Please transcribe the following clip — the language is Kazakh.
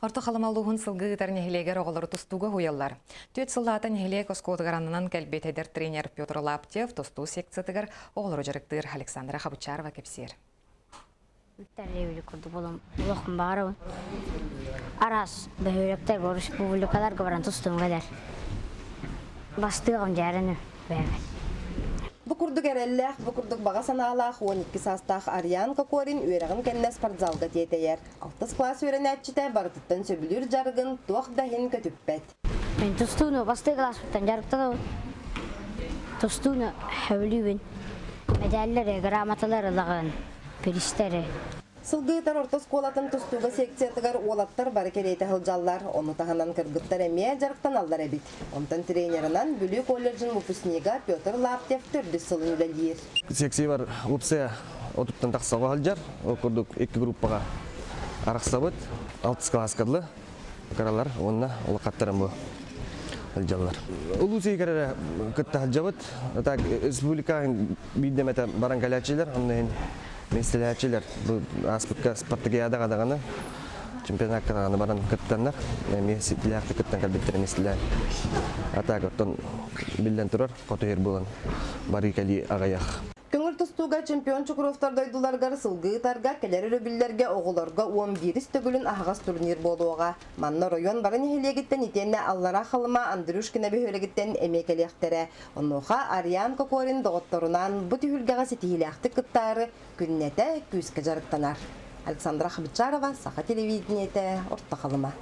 Орто халамалуғын сылғығытар нехилегер оғылары тұстуға хуялар. Төт сыллатын нехилег оскотығаранынан кәлбетедер тренер Петр Лаптев тұсту секциятығыр оғылары жарықтығыр Александра Хабычарова кепсер. Тәрлеуілі күрді болым ұлықын бағарауын. Арас бәйөліктер бұл республикалар ғабаран тұстуым ғадар. Бастығым жарыны бәйбәт. Букурдук эреллэх, букурдук бага санаалаах 12 састаах Ариан Кокорин үйрәгін кәнне спортзалга тиетейер. 6 класс үйрәнәтчіте барытыттан сөбілір жаргын туақ дахин көтүппет. Мен тұстуыны басты класстан жарықтады. Тұстуыны хәуліуін, медаллері, грамоталары лағын, перистері. Сылгыйтар орта сколатын тустуга секциятыгар олаттар бары керейті хылжаллар, оны таханан кыргыттар әмия жарықтан алдар әбит. Онтан тренерынан бүлі колледжин выпускнига Петр Лаптев түрді сылын үләлейір. Секция бар ұпсия отыптан тақсауға хылжар, оқырдық 2 группаға арақсабыт, 6 класскадылы қаралар, онына олақаттарым бұл хылжалар. Улусы керері күтті хылжабыт, республика бейдеметі баран кәләтшілер, Местелячилер аспектка спартакиада гадаганы чемпионат кадаганы баран кыттаннар меситлякты кыттан калбеттер местеля атагаттан биллен турар котер булан бары кали агаях. Көңүл тустуга чемпион чукуровтар дойдуларга сылгыйтарга келер өбүллерге оголорго 11 төгүлүн агас турнир болууга манна район барын хелегиттен итенне аллара халыма Андрюшкина бөхөлегиттен эмекелехтере онуха Ариан Кокорин доготторунан бу түһүлгага сетихилякты кыттары күннете күскө жарыктанар. Александра Хабычарова, Саха телевидениете, Орта халыма.